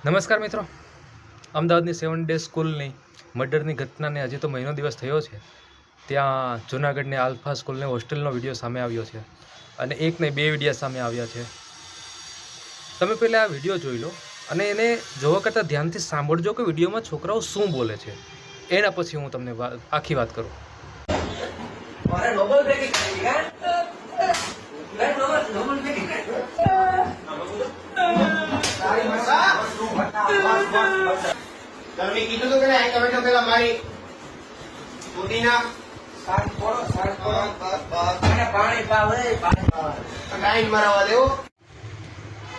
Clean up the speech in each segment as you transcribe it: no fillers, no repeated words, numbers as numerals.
નમસ્કાર મિત્રો, અમદાવાદની 7 ડે સ્કૂલની મર્ડરની ઘટનાને હજી તો મહિનો દિવસ થયો છે. ત્યાં જૂનાગઢની આલ્ફા સ્કૂલની હોસ્ટેલનો વિડીયો સામે આવ્યો છે અને એક નહીં બે વિડીયો સામે આવ્યા છે. તમે પહેલાં આ વિડીયો જોઈ લો અને એને જોવા કરતાં ધ્યાનથી સાંભળજો કે વિડીયોમાં છોકરાઓ શું બોલે છે. એના પછી હું તમને આખી વાત કરું. તમે કીધું તો કે આ ટમેટો પેલા મારી પુદીના શાક થોડો અને પાણી પાવે ટાઈમ મરાવા દેવો.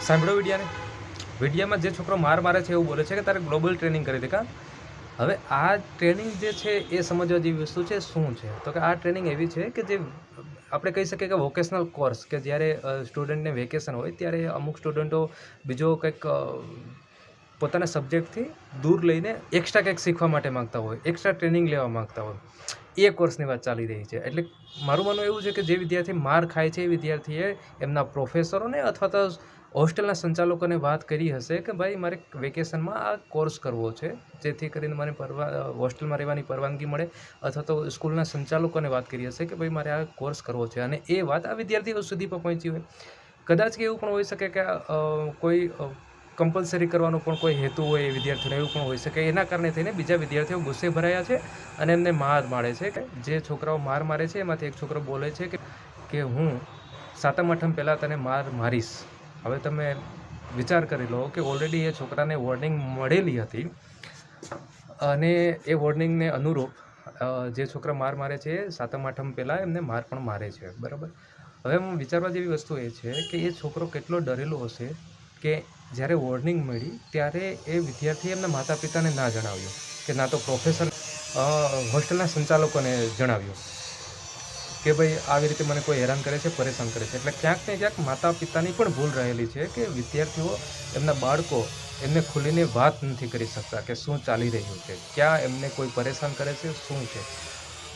સાંભળો વિડીયામાં જે છોકરો મારે છે એવું બોલે છે કે તારે ગ્લોબલ ટ્રેનિંગ કરી દે કા. હવે આ ટ્રેનિંગ જે છે એ સમજવા જેવી વસ્તુ છે. શું છે તો કે આ ટ્રેનિંગ એવી છે કે જે આપણે કહી શકીએ કે વોકેશનલ કોર્સ, કે જ્યારે સ્ટુડન્ટને વેકેશન હોય ત્યારે અમુક સ્ટુડન્ટો બીજો કંઈક પોતાના સબ્જેક્ટથી દૂર લઈને એક્સ્ટ્રા કંઈક શીખવા માટે માગતા હોય, એક્સ્ટ્રા ટ્રેનિંગ લેવા માગતા હોય, એ કોર્સની વાત ચાલી રહી છે. એટલે મારું માનવું એવું છે કે જે વિદ્યાર્થી માર ખાય છે એ વિદ્યાર્થીએ એમના પ્રોફેસરોને અથવા તો હોસ્ટેલના સંચાલકોને વાત કરી હશે કે ભાઈ મારે વેકેશનમાં આ કોર્સ કરવો છે, જેથી કરીને મને હોસ્ટેલમાં રહેવાની પરવાનગી મળે, અથવા તો સ્કૂલના સંચાલકોને વાત કરી હશે કે ભાઈ મારે આ કોર્સ કરવો છે, અને એ વાત આ વિદ્યાર્થીઓ સુધી પણ પહોંચી હોય. કદાચ કે એવું પણ હોઈ શકે કે કોઈ કમ્પલસરી કરવાનો પણ કોઈ હેતુ હોય એ વિદ્યાર્થીઓને, એવું પણ હોઈ શકે. એના કારણે થઈને બીજા વિદ્યાર્થીઓ ગુસ્સે ભરાયા છે અને એમને માર મારે છે. કે જે છોકરાઓ મારે છે એમાંથી એક છોકરો બોલે છે કે હું 7મ 8મ પહેલાં તને મારીશ. હવે તમે વિચાર કરી લો કે ઓલરેડી એ છોકરાને વોર્નિંગ મળેલી હતી અને એ વોર્નિંગને અનુરૂપ જે છોકરા મારે છે 7મ 8મ પહેલાં એમને માર પણ મારે છે, બરાબર. હવે વિચારવા જેવી વસ્તુ એ છે કે એ છોકરો કેટલો ડરેલો હશે કે જ્યારે વોર્નિંગ મળી ત્યારે એ વિદ્યાર્થીએ એમના માતા પિતાને ના જણાવ્યું, કે ના તો પ્રોફેસર હોસ્ટેલના સંચાલકોને જણાવ્યું કે ભાઈ આવી રીતે મને કોઈ હેરાન કરે છે, પરેશાન કરે છે. એટલે ક્યાંક ને ક્યાંક માતા પિતાની પણ ભૂલ રહેલી છે કે વિદ્યાર્થીઓ એમના બાળકો એમને ખુલીને વાત નથી કરી શકતા કે શું ચાલી રહ્યું છે, ક્યાં એમને કોઈ પરેશાન કરે છે, શું છે.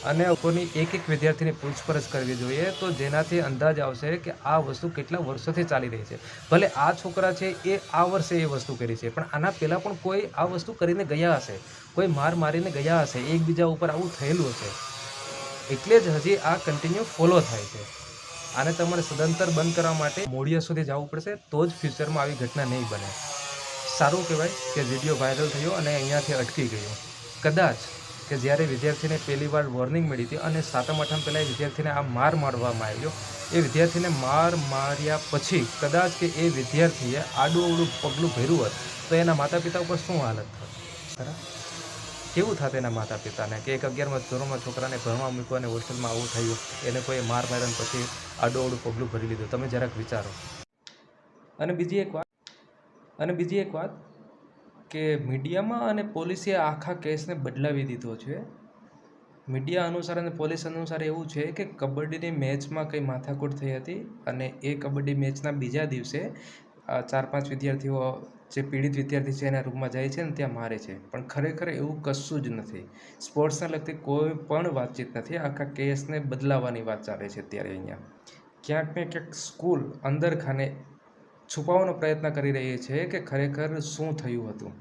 અને લોકોની એક વિદ્યાર્થીની પૂછપરછ કરવી જોઈએ તો જેનાથી અંદાજ આવશે કે આ વસ્તુ કેટલા વર્ષોથી ચાલી રહી છે. ભલે આ છોકરા છે એ આ વર્ષે એ વસ્તુ કરી છે, પણ આના પહેલાં પણ કોઈ આ વસ્તુ કરીને ગયા હશે, કોઈ મારીને ગયા હશે, એકબીજા ઉપર આવું થયેલું હશે. એટલે જ હજી આ કન્ટિન્યુ ફોલો થાય છે. આને તમારે સદંતર બંધ કરવા માટે મોડિયા સુધી જવું પડશે, તો જ ફ્યુચરમાં આવી ઘટના નહીં બને. સારું કહેવાય કે વિડીયો વાયરલ થયો અને અહીંયાથી અટકી ગયો. કદાચ કે જ્યારે વિદ્યાર્થીને પહેલી વાર વોર્નિંગ મળી હતી અને 7મ 8મ પહેલાં એ વિદ્યાર્થીને આ મારવામાં આવ્યો, એ વિદ્યાર્થીને માર્યા પછી કદાચ કે એ વિદ્યાર્થીએ આડું પગલું ભર્યું હોત તો એના માતા પિતા ઉપર શું હાલત થાત, બરાબર. કેવું થાત એના માતા પિતાને કે એક 11મા ધોરણમાં છોકરાને ભણવા મૂક્યો અને હોસ્ટેલમાં આવું થયું, એને કોઈ માર્યા પછી આડું પગલું ભરી લીધું. તમે જરાક વિચારો. અને બીજી એક વાત કે મીડિયામાં અને પોલીસે આખા કેસને બદલાવી દીધો છે. મીડિયા અનુસાર અને પોલીસ અનુસાર એવું છે કે કબડ્ડીની મેચમાં કંઈ માથાકૂટ થઈ હતી અને એ કબડ્ડી મેચના બીજા દિવસે 4-5 વિદ્યાર્થીઓ, જે પીડિત વિદ્યાર્થી છે એના રૂમમાં જાય છે ને ત્યાં મારે છે. પણ ખરેખર એવું કશું જ નથી. સ્પોર્ટ્સને લગતી કોઈ પણ વાતચીત નથી. આખા કેસને બદલાવવાની વાત ચાલે છે અત્યારે અહીંયા. ક્યાંક ને ક્યાંક સ્કૂલ અંદર ખાને છુપાવવાનો પ્રયત્ન કરી રહી છે કે ખરેખર શું થયું હતું.